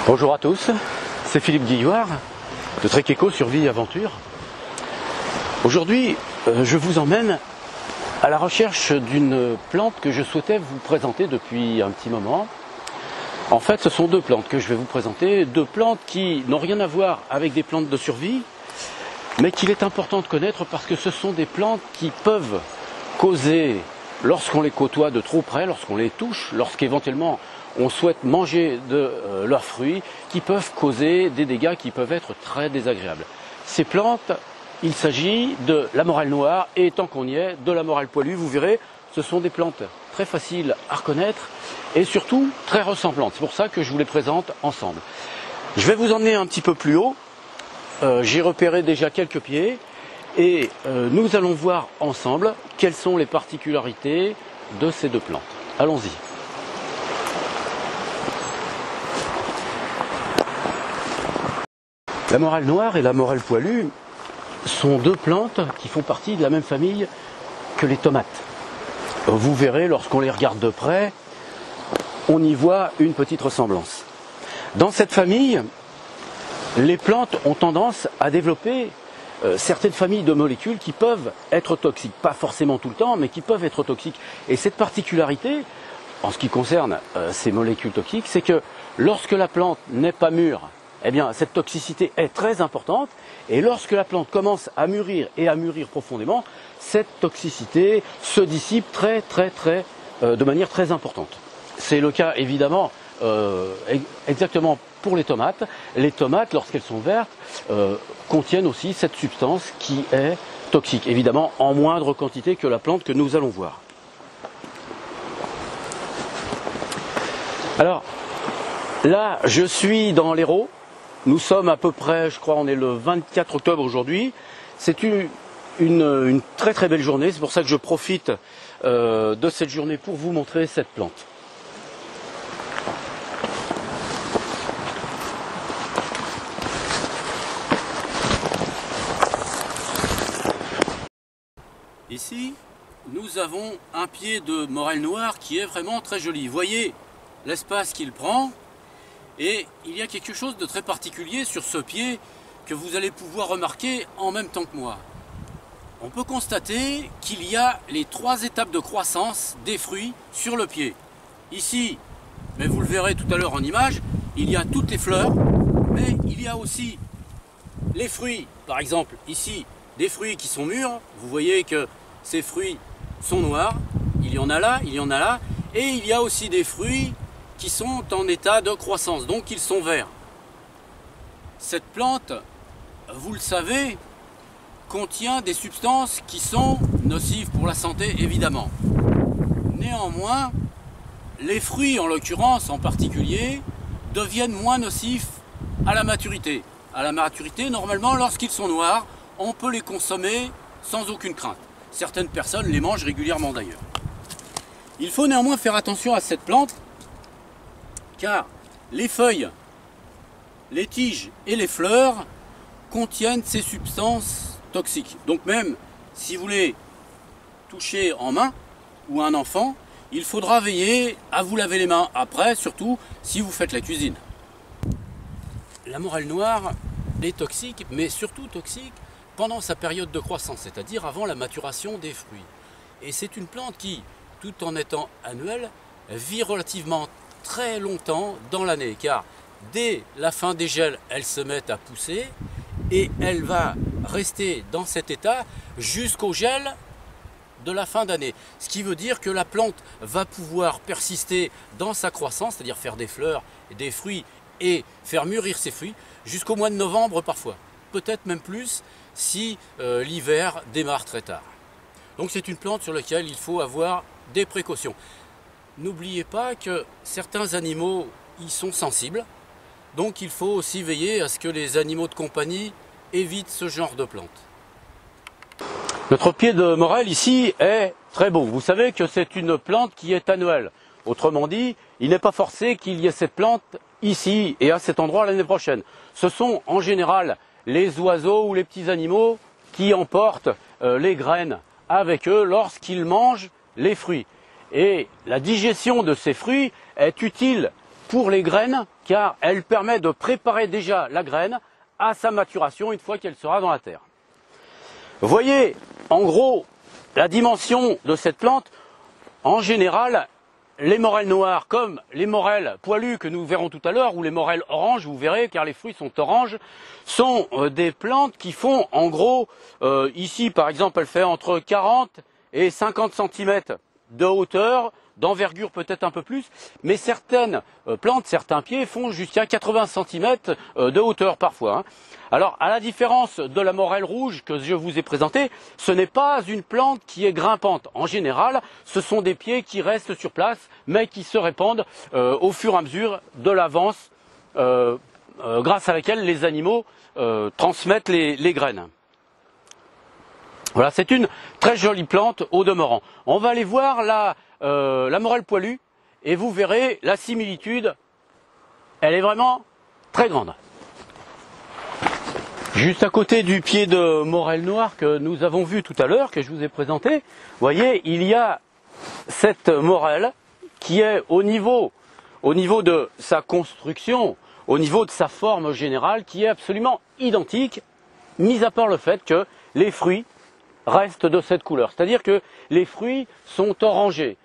Bonjour à tous, c'est Philippe Guillouard de Trek Eco Survie Aventure. Aujourd'hui, je vous emmène à la recherche d'une plante que je souhaitais vous présenter depuis un petit moment. En fait, ce sont deux plantes que je vais vous présenter, deux plantes qui n'ont rien à voir avec des plantes de survie, mais qu'il est important de connaître parce que ce sont des plantes qui peuvent causer, lorsqu'on les côtoie de trop près, lorsqu'on les touche, lorsqu'éventuellement on souhaite manger de leurs fruits, qui peuvent causer des dégâts qui peuvent être très désagréables. Ces plantes, il s'agit de la morelle noire et tant qu'on y est, de la morelle poilue. Vous verrez, ce sont des plantes très faciles à reconnaître et surtout très ressemblantes. C'est pour ça que je vous les présente ensemble. Je vais vous emmener un petit peu plus haut. J'ai repéré déjà quelques pieds et nous allons voir ensemble quelles sont les particularités de ces deux plantes. Allons-y. La morelle noire et la morelle poilue sont deux plantes qui font partie de la même famille que les tomates. Vous verrez, lorsqu'on les regarde de près, on y voit une petite ressemblance. Dans cette famille, les plantes ont tendance à développer certaines familles de molécules qui peuvent être toxiques. Pas forcément tout le temps, mais qui peuvent être toxiques. Et cette particularité, en ce qui concerne ces molécules toxiques, c'est que lorsque la plante n'est pas mûre, eh bien, cette toxicité est très importante et lorsque la plante commence à mûrir et à mûrir profondément, cette toxicité se dissipe de manière très importante. C'est le cas évidemment exactement pour les tomates. Les tomates, lorsqu'elles sont vertes, contiennent aussi cette substance qui est toxique, évidemment en moindre quantité que la plante que nous allons voir. Alors, là, je suis dans l'Hérault. Nous sommes à peu près, je crois, on est le 24 octobre aujourd'hui. C'est une très très belle journée, c'est pour ça que je profite de cette journée pour vous montrer cette plante. Ici, nous avons un pied de morelle noire qui est vraiment très joli. Vous voyez l'espace qu'il prend. Et il y a quelque chose de très particulier sur ce pied que vous allez pouvoir remarquer en même temps que moi. On peut constater qu'il y a les trois étapes de croissance des fruits sur le pied. Ici, mais vous le verrez tout à l'heure en image, il y a toutes les fleurs, mais il y a aussi les fruits. Par exemple, ici, des fruits qui sont mûrs. Vous voyez que ces fruits sont noirs. Il y en a là, il y en a là. Et il y a aussi des fruits qui sont en état de croissance, donc ils sont verts. Cette plante, vous le savez, contient des substances qui sont nocives pour la santé, évidemment. Néanmoins, les fruits, en l'occurrence en particulier, deviennent moins nocifs à la maturité. À la maturité, normalement, lorsqu'ils sont noirs, on peut les consommer sans aucune crainte. Certaines personnes les mangent régulièrement d'ailleurs. Il faut néanmoins faire attention à cette plante, car les feuilles, les tiges et les fleurs contiennent ces substances toxiques. Donc même si vous les touchez en main ou un enfant, il faudra veiller à vous laver les mains après, surtout si vous faites la cuisine. La morelle noire est toxique, mais surtout toxique pendant sa période de croissance, c'est-à-dire avant la maturation des fruits. Et c'est une plante qui, tout en étant annuelle, vit relativement très longtemps dans l'année, car dès la fin des gels, elle se met à pousser et elle va rester dans cet état jusqu'au gel de la fin d'année. Ce qui veut dire que la plante va pouvoir persister dans sa croissance, c'est-à-dire faire des fleurs, des fruits et faire mûrir ses fruits jusqu'au mois de novembre parfois, peut-être même plus si l'hiver démarre très tard. Donc c'est une plante sur laquelle il faut avoir des précautions. N'oubliez pas que certains animaux y sont sensibles, donc il faut aussi veiller à ce que les animaux de compagnie évitent ce genre de plantes. Notre pied de morelle ici est très beau. Vous savez que c'est une plante qui est annuelle. Autrement dit, il n'est pas forcé qu'il y ait cette plante ici et à cet endroit l'année prochaine. Ce sont en général les oiseaux ou les petits animaux qui emportent les graines avec eux lorsqu'ils mangent les fruits. Et la digestion de ces fruits est utile pour les graines, car elle permet de préparer déjà la graine à sa maturation une fois qu'elle sera dans la terre. Voyez en gros la dimension de cette plante. En général, les morels noires comme les morels poilus que nous verrons tout à l'heure, ou les morels oranges, vous verrez, car les fruits sont oranges, sont des plantes qui font en gros, ici par exemple elle fait entre 40 et 50 cm de hauteur, d'envergure peut-être un peu plus, mais certaines plantes, certains pieds font jusqu'à 80 cm de hauteur parfois. Alors, à la différence de la morelle rouge que je vous ai présentée, ce n'est pas une plante qui est grimpante. En général, ce sont des pieds qui restent sur place, mais qui se répandent au fur et à mesure de l'avance, grâce à laquelle les animaux transmettent les graines. Voilà, c'est une très jolie plante au demeurant. On va aller voir la morelle poilue et vous verrez la similitude, elle est vraiment très grande. Juste à côté du pied de morelle noire que nous avons vu tout à l'heure, que je vous ai présenté, vous voyez, il y a cette morelle qui est au niveau de sa construction, au niveau de sa forme générale, qui est absolument identique, mis à part le fait que les fruits restent de cette couleur. C'est-à-dire que les fruits sont orangés.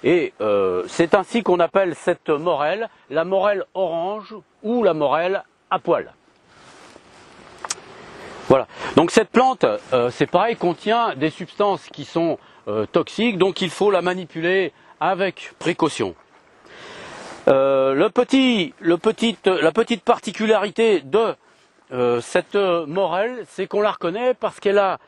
Et c'est ainsi qu'on appelle cette morelle, la morelle orange ou la morelle à poil. Voilà. Donc cette plante, c'est pareil, contient des substances qui sont toxiques, donc il faut la manipuler avec précaution. La petite particularité de cette morelle, c'est qu'on la reconnaît parce qu'elle a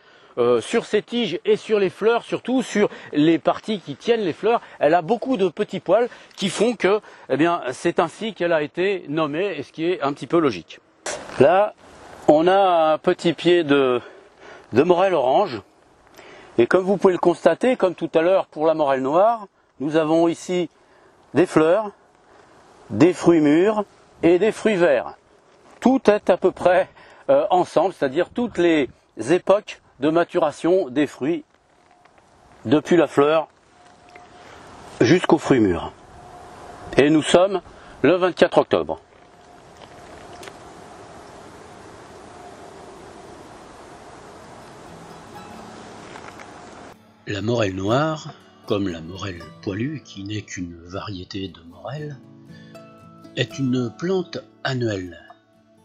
sur ses tiges et sur les fleurs, surtout sur les parties qui tiennent les fleurs, elle a beaucoup de petits poils qui font que, eh bien, c'est ainsi qu'elle a été nommée, et ce qui est un petit peu logique. Là, on a un petit pied de morelle orange, et comme vous pouvez le constater, comme tout à l'heure pour la morelle noire, nous avons ici des fleurs, des fruits mûrs et des fruits verts. Tout est à peu près ensemble, c'est-à-dire toutes les époques de maturation des fruits, depuis la fleur jusqu'aux fruits mûrs. Et nous sommes le 24 octobre. La morelle noire, comme la morelle poilue, qui n'est qu'une variété de morelle, est une plante annuelle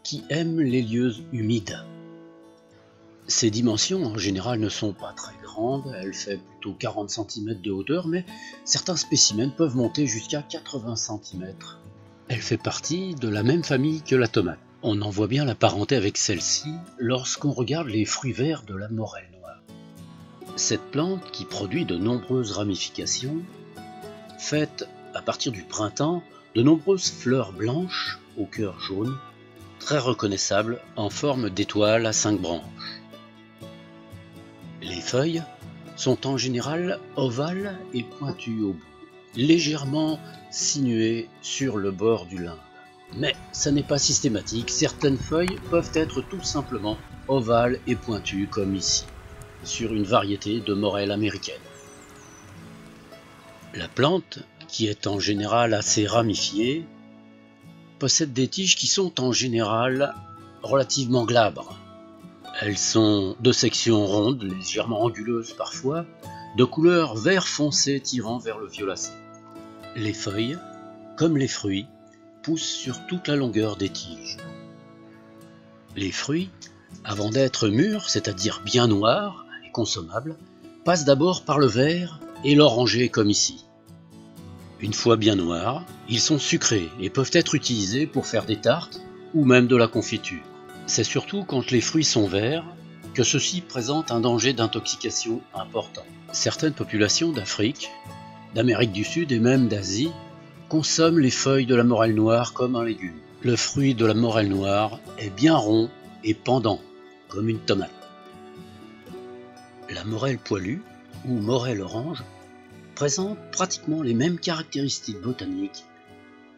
qui aime les lieux humides. Ses dimensions en général ne sont pas très grandes, elle fait plutôt 40 cm de hauteur, mais certains spécimens peuvent monter jusqu'à 80 cm. Elle fait partie de la même famille que la tomate. On en voit bien la parenté avec celle-ci lorsqu'on regarde les fruits verts de la morelle noire. Cette plante, qui produit de nombreuses ramifications, fait à partir du printemps de nombreuses fleurs blanches au cœur jaune, très reconnaissables en forme d'étoile à 5 branches. Les feuilles sont en général ovales et pointues au bout, légèrement sinuées sur le bord du limbe. Mais ça n'est pas systématique, certaines feuilles peuvent être tout simplement ovales et pointues comme ici, sur une variété de morelle américaine. La plante, qui est en général assez ramifiée, possède des tiges qui sont en général relativement glabres. Elles sont de section ronde, légèrement anguleuses parfois, de couleur vert foncé tirant vers le violacé. Les feuilles, comme les fruits, poussent sur toute la longueur des tiges. Les fruits, avant d'être mûrs, c'est-à-dire bien noirs et consommables, passent d'abord par le vert et l'orangé comme ici. Une fois bien noirs, ils sont sucrés et peuvent être utilisés pour faire des tartes ou même de la confiture. C'est surtout quand les fruits sont verts que ceux-ci présentent un danger d'intoxication important. Certaines populations d'Afrique, d'Amérique du Sud et même d'Asie consomment les feuilles de la morelle noire comme un légume. Le fruit de la morelle noire est bien rond et pendant, comme une tomate. La morelle poilue, ou morelle orange, présente pratiquement les mêmes caractéristiques botaniques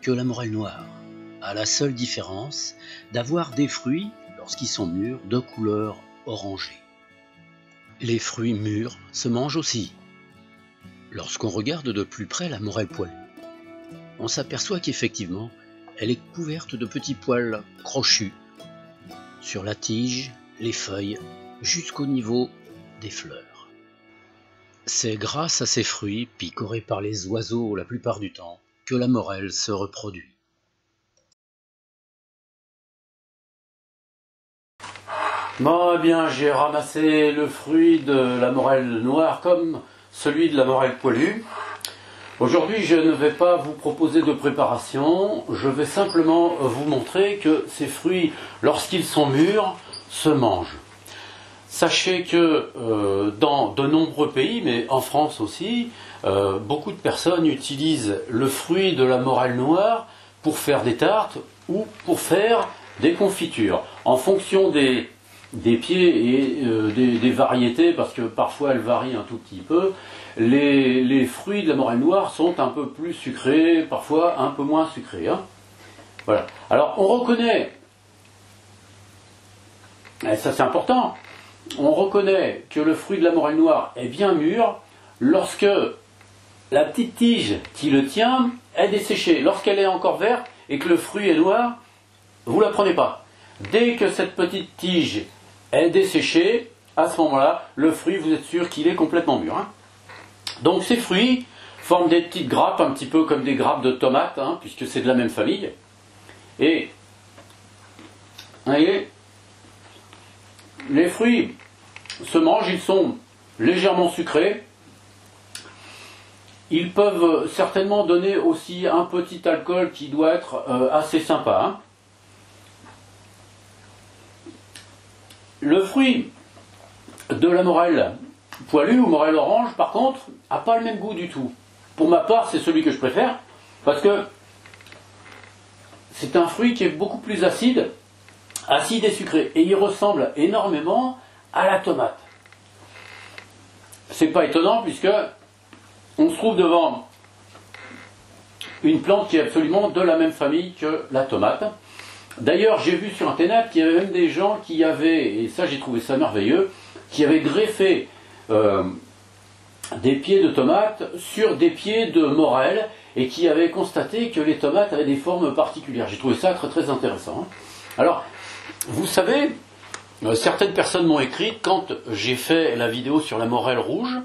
que la morelle noire, à la seule différence d'avoir des fruits, lorsqu'ils sont mûrs, de couleur orangée. Les fruits mûrs se mangent aussi. Lorsqu'on regarde de plus près la morelle poilue, on s'aperçoit qu'effectivement, elle est couverte de petits poils crochus sur la tige, les feuilles, jusqu'au niveau des fleurs. C'est grâce à ces fruits, picorés par les oiseaux la plupart du temps, que la morelle se reproduit. Bon, eh bien, j'ai ramassé le fruit de la morelle noire comme celui de la morelle poilue. Aujourd'hui, je ne vais pas vous proposer de préparation, je vais simplement vous montrer que ces fruits, lorsqu'ils sont mûrs, se mangent. Sachez que dans de nombreux pays, mais en France aussi, beaucoup de personnes utilisent le fruit de la morelle noire pour faire des tartes ou pour faire des confitures. En fonction des pieds et des variétés, parce que parfois elles varient un tout petit peu, les fruits de la morelle noire sont un peu plus sucrés, parfois un peu moins sucrés. Hein. Voilà. Alors on reconnaît, et ça c'est important, on reconnaît que le fruit de la morelle noire est bien mûr lorsque la petite tige qui le tient est desséchée. Lorsqu'elle est encore verte et que le fruit est noir, vous ne la prenez pas. Dès que cette petite tige est desséchée, à ce moment-là, le fruit, vous êtes sûr qu'il est complètement mûr. Hein. Donc ces fruits forment des petites grappes, un petit peu comme des grappes de tomates, hein, puisque c'est de la même famille. Et, vous voyez, les fruits se mangent, ils sont légèrement sucrés. Ils peuvent certainement donner aussi un petit alcool qui doit être assez sympa. Hein. Le fruit de la morelle poilue ou morelle orange, par contre, n'a pas le même goût du tout. Pour ma part, c'est celui que je préfère, parce que c'est un fruit qui est beaucoup plus acide et sucré, et il ressemble énormément à la tomate. C'est pas étonnant, puisque on se trouve devant une plante qui est absolument de la même famille que la tomate. D'ailleurs, j'ai vu sur internet qu'il y avait même des gens qui avaient, et ça j'ai trouvé ça merveilleux, qui avaient greffé des pieds de tomates sur des pieds de morelle et qui avaient constaté que les tomates avaient des formes particulières. J'ai trouvé ça très très intéressant. Alors, vous savez, certaines personnes m'ont écrit quand j'ai fait la vidéo sur la morelle rouge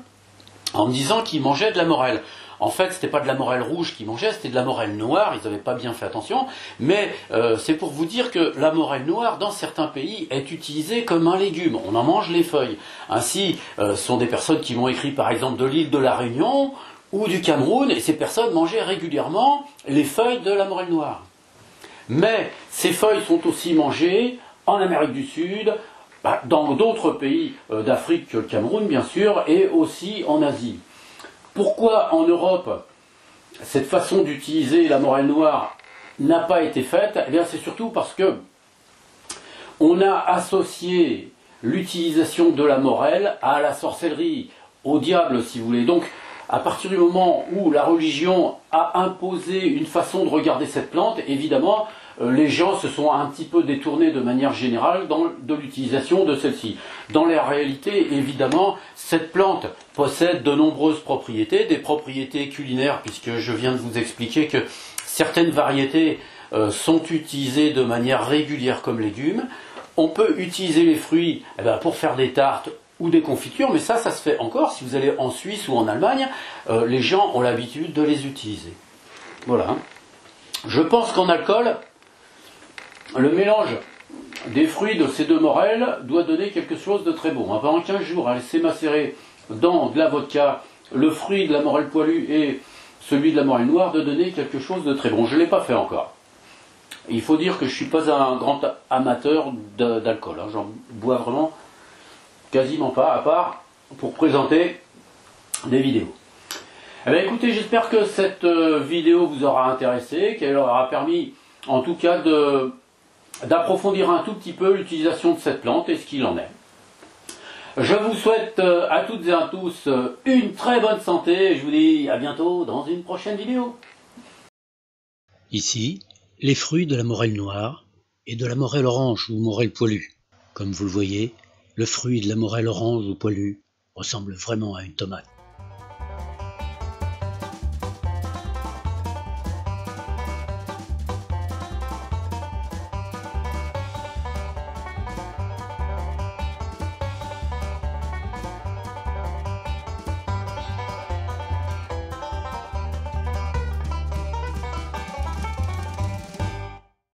en me disant qu'ils mangeaient de la morelle. En fait, c'était pas de la morelle rouge qu'ils mangeaient, c'était de la morelle noire, ils n'avaient pas bien fait attention, mais c'est pour vous dire que la morelle noire, dans certains pays, est utilisée comme un légume, on en mange les feuilles. Ainsi, ce sont des personnes qui m'ont écrit par exemple de l'île de la Réunion ou du Cameroun, et ces personnes mangeaient régulièrement les feuilles de la morelle noire. Mais ces feuilles sont aussi mangées en Amérique du Sud, dans d'autres pays d'Afrique que le Cameroun bien sûr, et aussi en Asie. Pourquoi en Europe cette façon d'utiliser la morelle noire n'a pas été faite? Eh bien c'est surtout parce que on a associé l'utilisation de la morelle à la sorcellerie, au diable si vous voulez. Donc à partir du moment où la religion a imposé une façon de regarder cette plante, évidemment les gens se sont un petit peu détournés de manière générale de l'utilisation de celle-ci. Dans la réalité, évidemment, cette plante possède de nombreuses propriétés, des propriétés culinaires, puisque je viens de vous expliquer que certaines variétés sont utilisées de manière régulière comme légumes. On peut utiliser les fruits pour faire des tartes ou des confitures, mais ça se fait encore. Si vous allez en Suisse ou en Allemagne, les gens ont l'habitude de les utiliser. Voilà. Je pense qu'en alcool, le mélange des fruits de ces deux morelles doit donner quelque chose de très bon. Pendant 15 jours, à laisser macérer dans de la vodka le fruit de la morelle poilue et celui de la morelle noire, de donner quelque chose de très bon. Je ne l'ai pas fait encore. Il faut dire que je ne suis pas un grand amateur d'alcool. J'en bois vraiment quasiment pas, à part pour présenter des vidéos. Eh bien, écoutez, j'espère que cette vidéo vous aura intéressé, qu'elle aura permis en tout cas d'approfondir un tout petit peu l'utilisation de cette plante et ce qu'il en est. Je vous souhaite à toutes et à tous une très bonne santé et je vous dis à bientôt dans une prochaine vidéo. Ici, les fruits de la morelle noire et de la morelle orange ou morelle poilue. Comme vous le voyez, le fruit de la morelle orange ou poilue ressemble vraiment à une tomate.